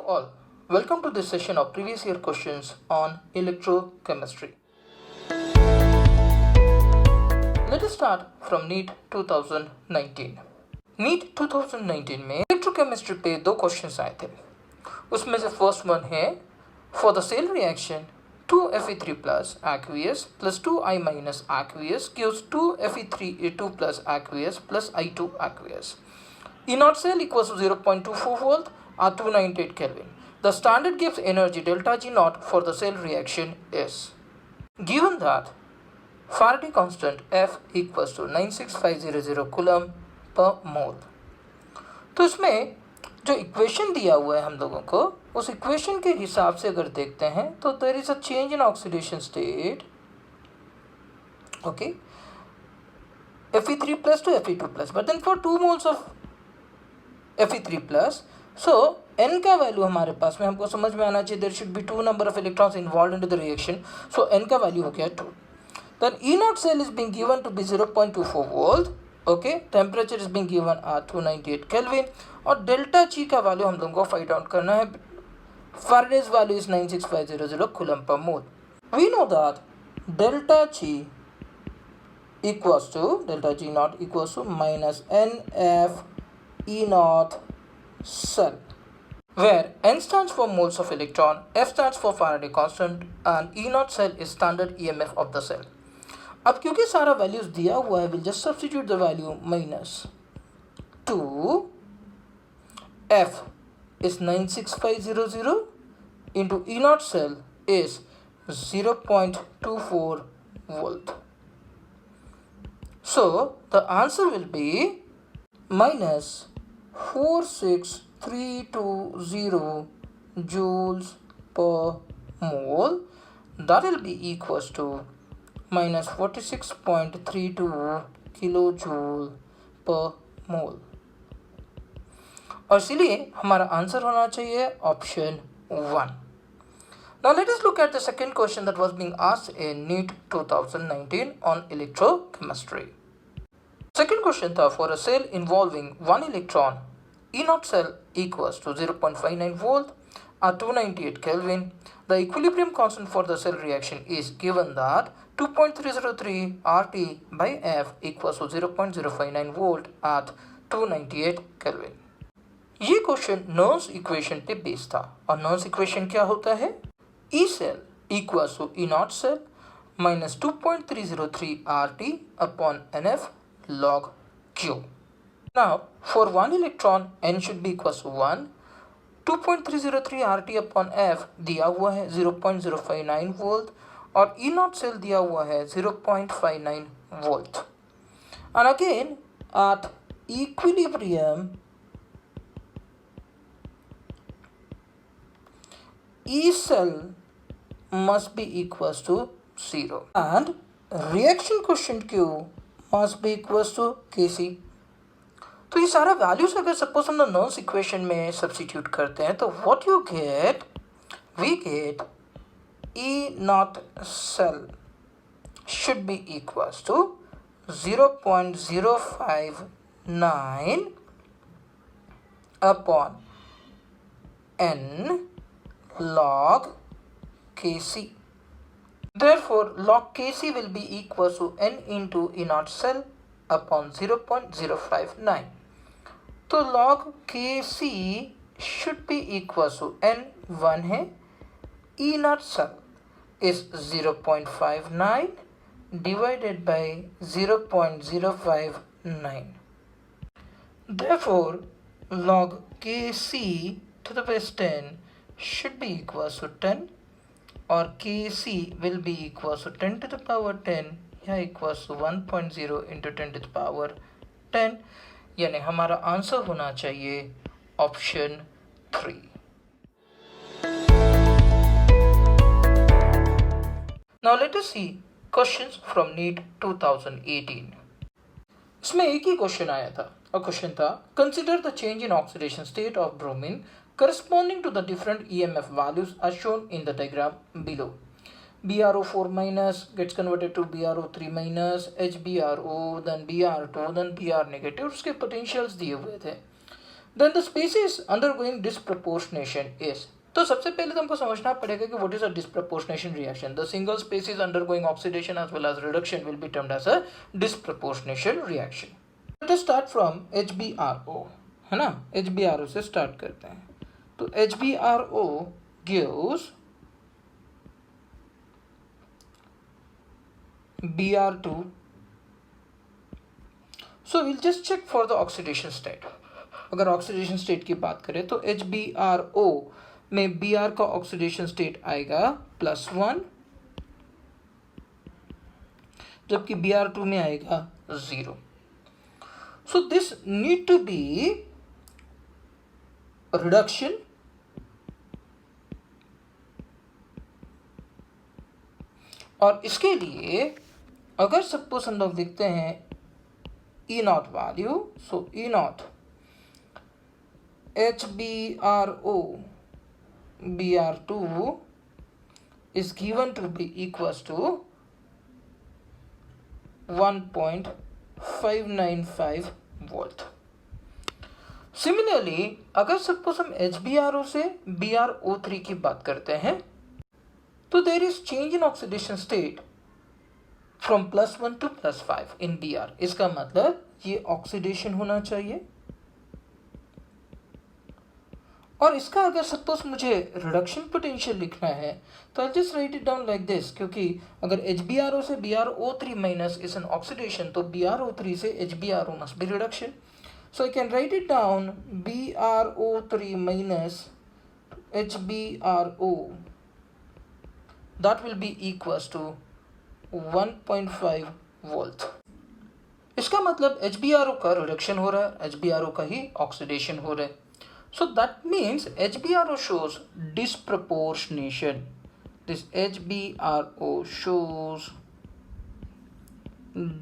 all, welcome to this session of previous year questions on electrochemistry. Let us start from NEET 2019. NEET 2019 में electrochemistry पे 2 questions आए थे. उसमें से first one है for the cell reaction 2Fe3 plus aqueous plus 2I minus aqueous gives 2Fe3A2 plus aqueous plus I2 aqueous. E naught cell equals to 0.24 volt or 298 Kelvin. The standard gives energy delta G naught for the cell reaction is. Given that Faraday constant F equals to 96500 coulomb per mole. तो इसमें जो equation दिया हुआ है हम लोगों को, उस इक्वेशन के हिसाब से अगर देखते हैं तो there is a change in oxidation state, okay, Fe3 plus to Fe2 plus, but then for 2 moles of Fe3 plus, so n का वैल्यू हमारे पास में हमको समझ में आना चाहिए, there should be 2 number of electrons involve into the reaction, so n का वैल्यू हो गया 2. Then E naught cell is being given to be 0.24 volt, okay, temperature is being given at 298 kelvin और डेल्टा जी का value हम लोगों को find out करना है. Faraday's value is 96500 coulomb per mole. We know that delta G naught equals to minus NF E naught cell, where N stands for moles of electron, F stands for Faraday constant and E naught cell is standard EMF of the cell. अब क्योंकि सारा values दिया हुआ है, will just substitute the value minus 2 F is 96500 into E naught cell is 0.24 volt. So the answer will be minus 46320 joules per mole. That will be equals to minus 46.32 kilojoule per mole. और इसलिए हमारा answer होना चाहिए option 1. Now let us look at the second question that was being asked in NEET 2019 on electrochemistry. Second question था for a cell involving 1 electron, E naught cell equals to 0.59 volt at 298 Kelvin. The equilibrium constant for the cell reaction is given that 2.303 RT by F equals to 0.059 volt at 298 Kelvin. ये question Nernst equation पे based था और Nernst equation क्या होता है? E cell equals to E naught cell minus 2.303 RT upon NF log Q. Now for 1 electron N should be equals to 1. 2.303 RT upon F दिया हुआ है 0.059 वोल्ट और E naught cell दिया हुआ है 0.59 volt. And again at equilibrium E cell must be equals to 0 and reaction quotient Q must be equals to Kc. तो ये सारा वैल्यूज अगर सपोज हम नर्स इक्वेशन में सब्स्टिट्यूट करते हैं तो what you get, we get E naught cell should be equals to 0.059 upon N log Kc. Therefore log Kc will be equals to N into E naught cell upon 0.059. तो log Kc should be equals to N 1 है, E naught cell is 0.59 divided by 0.059. Therefore log Kc to the base 10 should be equals to 10 or Kc will be equals to 10 to the power 10 या equals to 1.0 into 10 to the power 10, यानी हमारा answer होना चाहिए option 3. Now let us see questions from NEET 2018. इसमें एक ही question आया था और क्वेश्चन था consider the change in oxidation state of bromine corresponding to the different EMF values as shown in the diagram below. BrO4 minus gets converted to BrO3 minus, HBrO, then Br2, then Br negative. उसके potentials दिए हुए थे. Then the species undergoing disproportionation is, तो सबसे पहले तो हमको समझना पड़ेगा कि what is a disproportionation reaction. The single species undergoing oxidation as well as reduction will be termed as a disproportionation reaction. Let us start from HbRO, है ना. HbRO से स्टार्ट करते हैं. तो HbRO gives Br2. So we'll just check for the oxidation state. अगर oxidation state की बात करें तो HbRO में Br का ऑक्सीडेशन स्टेट आएगा +1, जबकि Br2 में आएगा 0. So this need to be reduction और इसके लिए अगर सपोज हम लोग देखते हैं E0 value, so E0 HbRO Br2 is given to be equals to 1.595 volt. Similarly, अगर सपोज हम HbRO से BrO3 की बात करते हैं तो there is change in oxidation state from +1 to +5 in Br. इसका मतलब ये ऑक्सीडेशन होना चाहिए. और इसका अगर सपोज मुझे रिडक्शन पोटेंशियल लिखना है तो I just right it down like this, क्योंकि अगर HbRO से BrO3 minus is an oxidation तो BrO3 से HbRO must be reduction. So I can write it down BrO3 minus HbRO, that will be equals to 1.5 volt. इसका मतलब HbRO का reduction हो रहा है, HbRO का ही ऑक्सीडेशन हो रहा है. So that means HbRO shows disproportionation. This HbRO shows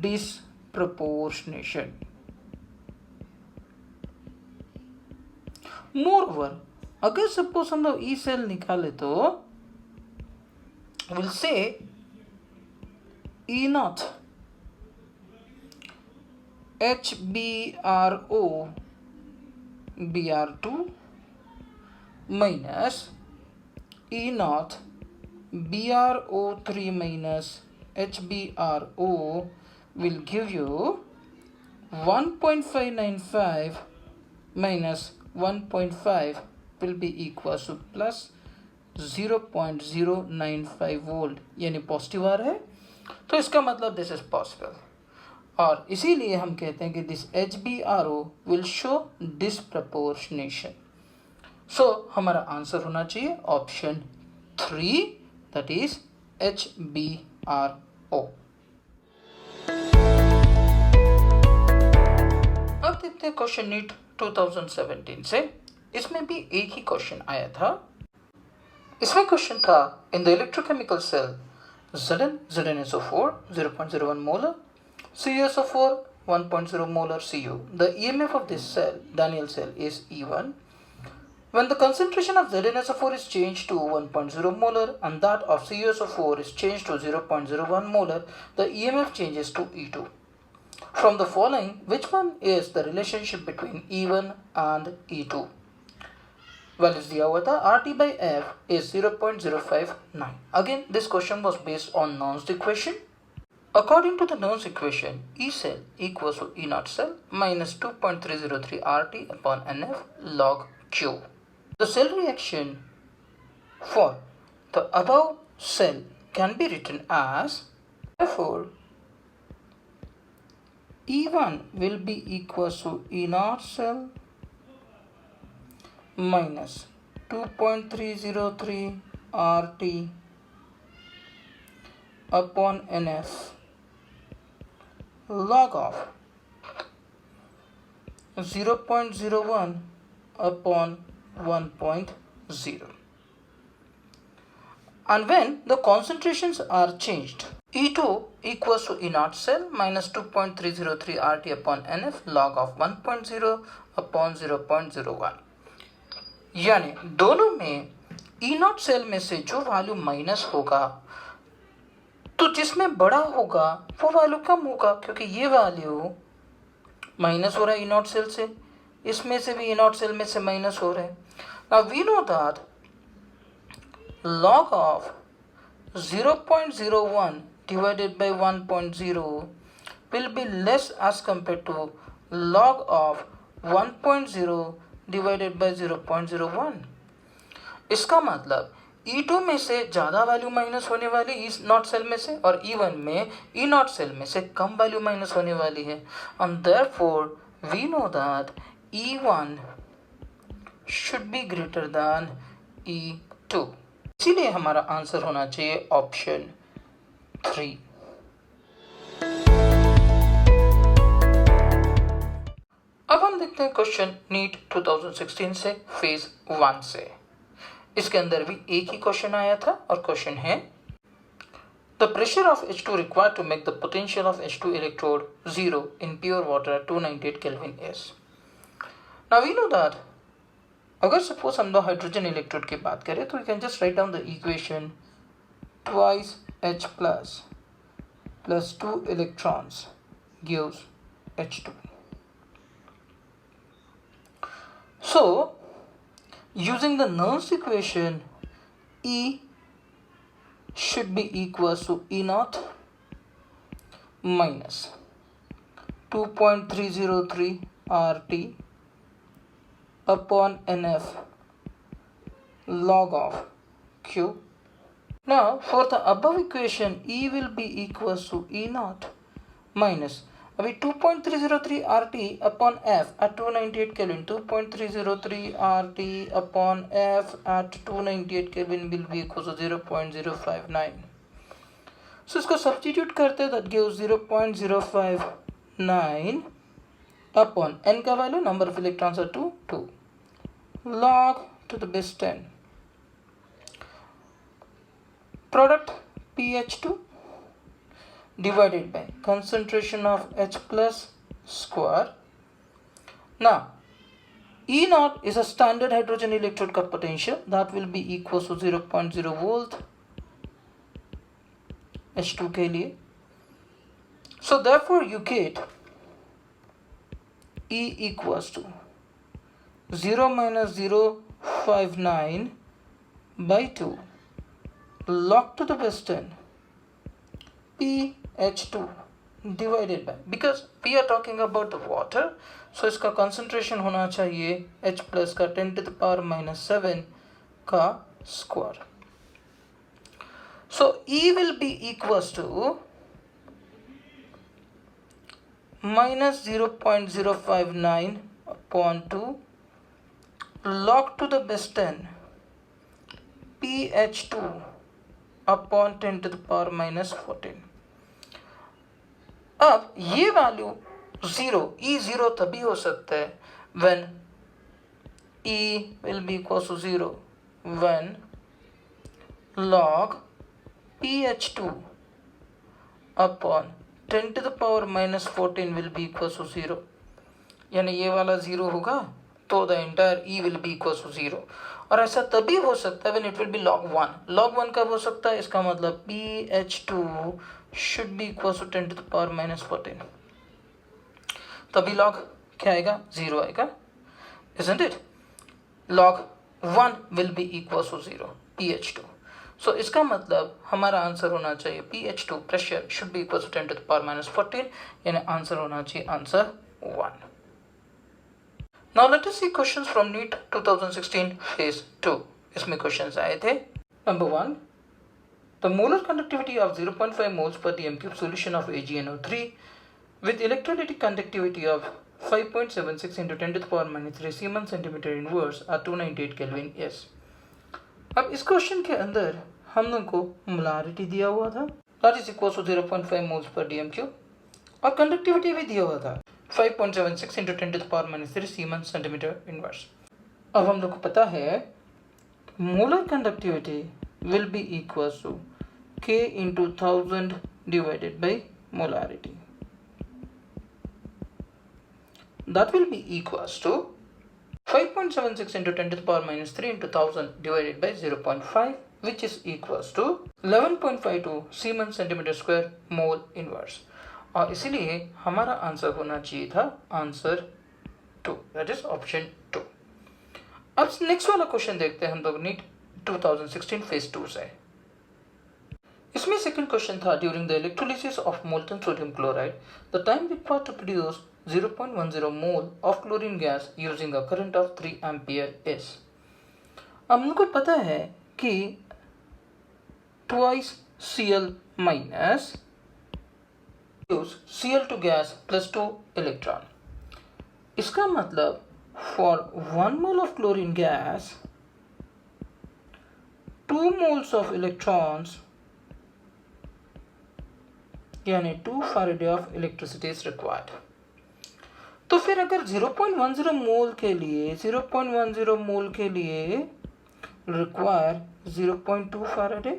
disproportionation. Moreover, अगर सपोज हम लोग E सेल निकाले तो we'll say E0 HbRO Br2 minus E0 BrO3 minus HbRO will give you 1.595 minus 1.5 will be equals to plus 0.095 volt, यानी positive आ रहा है. तो इसका मतलब दिस इज पॉसिबल और इसीलिए हम कहते हैं कि this HbRO will show disproportionation. So हमारा आंसर होना चाहिए ऑप्शन 3, दैट इज HbRO. अब देखते हैं क्वेश्चन नीट 2017 से. इसमें भी एक ही क्वेश्चन आया था. इसमें क्वेश्चन था in the electrochemical cell ZnSO4 0.01 molar, CuSO4 1.0 molar Cu. The EMF of this cell, Daniell cell, is E1. When the concentration of ZnSO4 is changed to 1.0 molar and that of CuSO4 is changed to 0.01 molar, the EMF changes to E2. From the following, which one is the relationship between E1 and E2? Values दिया हुआ था. RT by F is 0.059. Again, this question was based on Nernst equation. According to the Nernst equation, E cell equals to E0 cell minus 2.303 RT upon NF log Q. The cell reaction for the above cell can be written as, therefore, E1 will be equals to E0 cell minus 2.303 RT upon NF log of 0.01 upon 1.0. And when the concentrations are changed, E2 equals to E0 cell minus 2.303 RT upon NF log of 1.0 upon 0.01. यानी दोनों में E0 cell में से जो value minus होगा तो जिसमें बड़ा होगा वो वैल्यू कम होगा, क्योंकि ये वैल्यू माइनस हो रहा है E0 सेल से, इसमें से भी E0 सेल में से माइनस हो रहे हैं. Now we know that log of 0.01 divided by 1.0 will be less as compared to log of 1.0 divided by 0.01. इसका मतलब E2 में से ज़्यादा वैल्यू माइनस होने वाली E0 सेल में से, और E1 में E0 सेल में से कम वैल्यू माइनस होने वाली है. And therefore we know that E1 should be greater than E2. इसीलिए हमारा आंसर होना चाहिए ऑप्शन 3. अब हम देखते हैं क्वेश्चन नीट 2016 से फेज 1 से. इसके अंदर भी एक ही क्वेश्चन आया था और क्वेश्चन है the pressure of H2 required to make the potential of H2 electrode 0 in pure water at 298 Kelvin is. Now we know that अगर सपोज हम दो हाइड्रोजन इलेक्ट्रोड की बात करें तो we can just write down the equation twice H plus 2 electrons gives H2. So using the Nernst equation, E should be equals to E0 minus 2.303 RT upon NF log of Q. Now for the above equation, E will be equals to E0 minus अभी 2.303 RT upon F at 298 Kelvin. 2.303 RT upon F at 298 Kelvin will be equals to 0.059. So इसको substitute करते that gives 0.059 upon N का value, number of electrons are 2 log to the base 10 product pH2 divided by concentration of H plus square. Now E0 is a standard hydrogen electrode का potential that will be equals to 0.0 volt H2 के लिए. So therefore you get E equals to 0 minus 0.59 by 2 log to the base 10 pH2 divided by, because we are talking about the water, so इसका concentration होना चाहिए H plus का 10 to the power minus 7 का square. So E will be equals to minus 0.059 upon 2 log to the base 10 pH2 upon 10 to the power minus 14. अब ये value E0 तभी हो सकता है when E will be equals to 0 when log pH2 upon 10 to the power minus 14 will be equals to 0. यानी ये वाला 0 होगा तो the entire E will be equals to 0. और ऐसा तभी हो सकता है when it will be log 1. log 1 कब हो सकता है? इसका मतलब pH2 should be equals to 10 to the power minus 14. तभी log क्या आएगा? 0 आएगा, isn't it? log 1 will be equals to 0 pH2. So इसका मतलब हमारा आंसर होना चाहिए pH2 pressure should be equals to 10 to the power minus 14, यानी आंसर होना चाहिए answer 1. Now let us see questions from NEET 2016 phase 2. इसमें questions आए थे. Number 1, the molar conductivity of 0.5 moles per dm cube solution of AgNO3 with electrolytic conductivity of 5.76 into 10 to the power minus 3 Siemens centimeter inverse at 298 Kelvin is. अब इस question के अंदर हम लोग को मोलारिटी दिया हुआ था, that is equals to 0.5 moles per dm cube, और कंडक्टिविटी भी दिया हुआ था 5.76 into 10 to the power minus 3 Siemens centimeter inverse. अब हम लोग को पता है molar conductivity will be equals to K into 1000 divided by molarity. That will be equals to 5.76 into 10 to the power minus 3 into 1000 divided by 0.5, which is equals to 11.52 Siemens centimeter square mole inverse. और इसीलिए हमारा answer होना चाहिए था answer 2, that is option 2। अब next वाला question देखते हैं हम लोग नीट 2016 फेज 2 से। इसमें सेकंड क्वेश्चन था, during the electrolysis of molten sodium chloride the time required to produce 0.10 mole of chlorine gas using a current of 3 ampere is. हमको पता है कि twice Cl minus use Cl2 gas plus 2 electron। इसका मतलब for 1 mole of chlorine gas 2 moles of electrons यानी 2 Faraday of electricity is required। तो फिर अगर 0.10 मोल के लिए require 0.2 Faraday,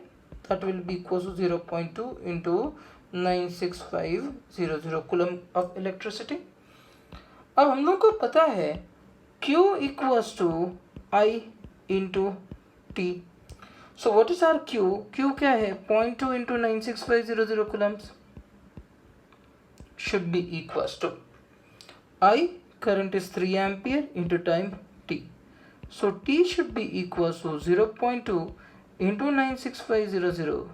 that will be equal to 0.2 into 96500 coulomb of electricity। अब हम लोग को पता है Q equals to I into T। So what is our Q? Q क्या है? 0.2 into 96500 coulombs should be equals to I, current is 3 ampere into time T। So T should be equals to 0.2 into 96500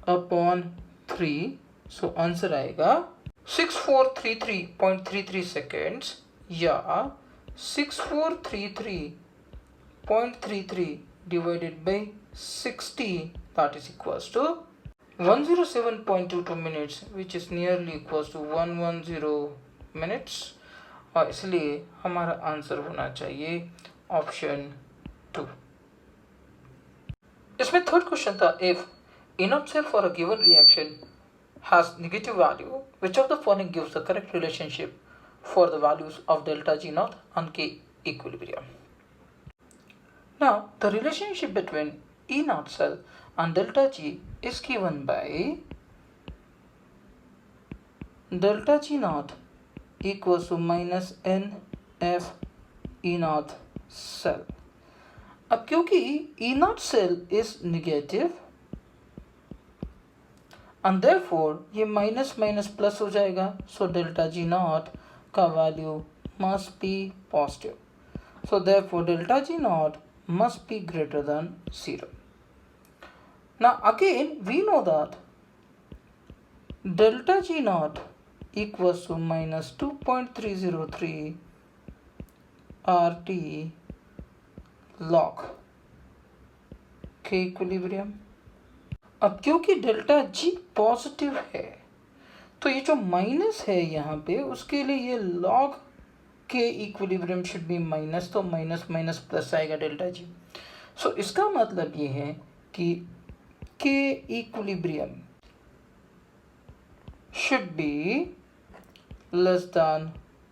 upon 3। So answer आएगा 6433.33 seconds या 6433.33 divided by 60, that is equals to 107.22 minutes, which is nearly equals to 110 minutes। और इसलिए हमारा answer होना चाहिए option 2। इसमें third question था, if inert cell for a given reaction has negative value, which of the following gives the correct relationship for the values of delta G naught and K equilibrium? Now, the relationship between E naught cell and delta G is given by delta G naught equals to minus NF E naught cell। अब क्योंकि E naught cell is negative and therefore ये minus minus plus हो जाएगा, so delta G not का value must be positive. So therefore delta G not must be greater than 0। Now again we know that delta G naught equals to minus 2.303 RT log K equilibrium। अब क्योंकि delta G positive है तो ये जो minus है यहाँ पे उसके लिए ये log K equilibrium should be minus, तो माइनस माइनस प्लस आएगा डेल्टा G। सो इसका मतलब ये है कि K equilibrium should be less than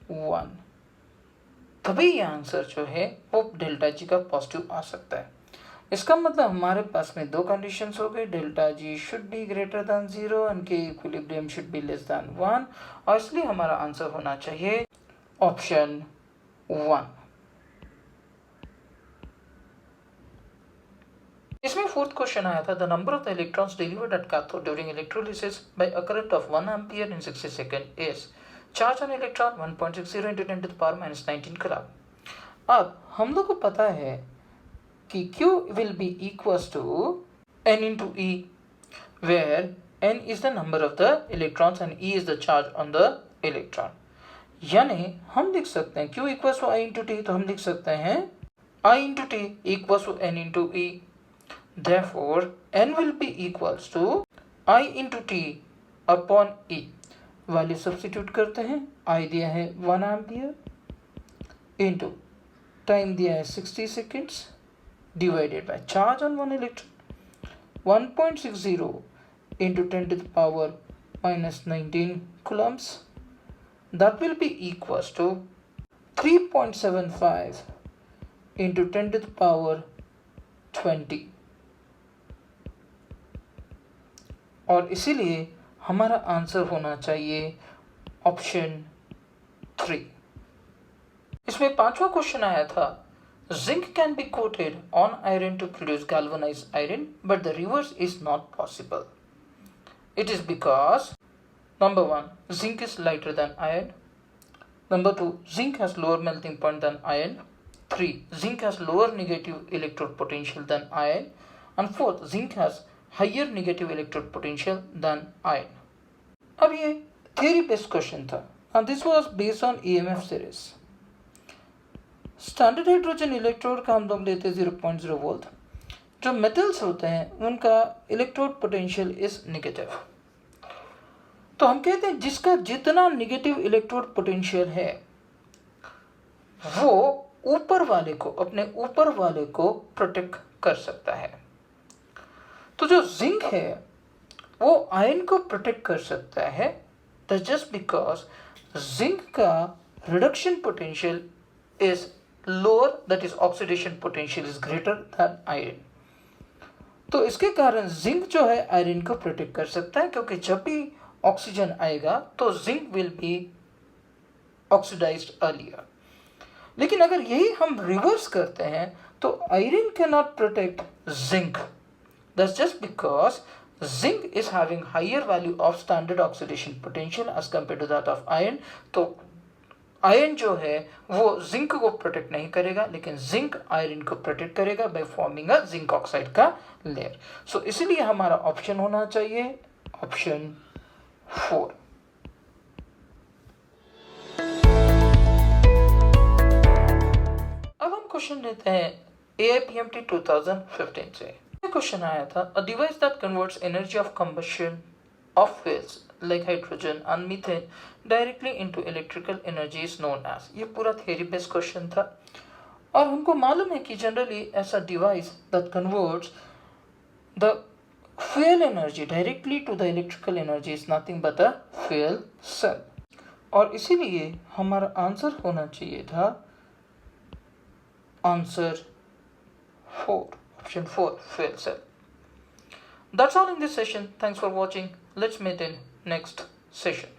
1, तभी ये आंसर जो है वो डेल्टा G का पॉजिटिव आ सकता है। इसका मतलब हमारे पास में दो कंडीशंस हो गए, delta G should be greater than 0 and K equilibrium should be less than 1, और इसलिए हमारा आंसर होना चाहिए ऑप्शन 1। इसमें फोर्थ क्वेश्चन आया था, the number of the electrons delivered at cathode during electrolysis by a current of 1 ampere in 60 second is charge on electron 1.60 into 10 to the power minus 19 coulomb. अब हम लोग को पता है कि Q will be equals to N into E, where N is the number of the electrons and E is the charge on the electron। यानी हम लिख सकते हैं Q equals to I into T, तो हम लिख सकते हैं I into T equals to N into E। Therefore N will be equals to I into T upon E। Value substitute करते हैं, I दिया है 1 एम्पियर इंटू टाइम दिया है 60 seconds divided by charge on one electron 1.60 into 10 to the power minus 19 coulombs, that will be equals to 3.75 into 10 to the power 20। और इसीलिए हमारा answer होना चाहिए ऑप्शन 3। इसमें पांचवा क्वेश्चन आया था, zinc can be coated on iron to produce galvanized iron, but the reverse is not possible। It is because number 1, zinc is lighter than iron, Number 2, zinc has lower melting point than iron. 3, zinc has lower negative electrode potential than iron. And 4th, zinc has higher negative electrode potential than iron. अब ये theory based question था, and this was based on EMF series. Standard hydrogen electrode का हम लोग लेते हैं 0.0 volt. जो metals होते हैं उनका इलेक्ट्रोड पोटेंशियल इज नेगेटिव. तो हम कहते हैं जिसका जितना नेगेटिव इलेक्ट्रोड पोटेंशियल है वो ऊपर वाले को, अपने ऊपर वाले को प्रोटेक्ट कर सकता है. तो जो जिंक है वो आयन को प्रोटेक्ट कर सकता है. दैट्स जस्ट बिकॉज जिंक का reduction potential is lower, that is oxidation potential is greater than iron. तो इसके कारण जिंक जो है आयरन को प्रोटेक्ट कर सकता है, क्योंकि जब भी ऑक्सीजन आएगा तो zinc will be oxidised earlier. लेकिन अगर यही हम रिवर्स करते हैं तो iron can not protect zinc. That's just because zinc is having higher value of standard oxidation potential as compared to that of iron. तो आयरन जो है वो जिंक को प्रोटेक्ट नहीं करेगा, लेकिन जिंक आयरन को प्रोटेक्ट करेगा by forming a zinc oxide का लेयर. सो इसीलिए हमारा ऑप्शन होना चाहिए ऑप्शन 4. अब हम क्वेश्चन लेते हैं AIPMT 2015 से. क्वेश्चन आया था, a device that converts energy of combustion of fuels like hydrogen and methane directly into electrical energy is known as. ये पूरा थ्योरी बेस्ड क्वेश्चन था और हमको मालूम है कि जनरली ऐसा device that converts the fuel energy directly to the electrical energy is nothing but a fuel cell. और इसीलिए हमारा आंसर होना चाहिए था answer 4. Option 4, fuel cell. That's all in this session. Thanks for watching. Let's meet in next session.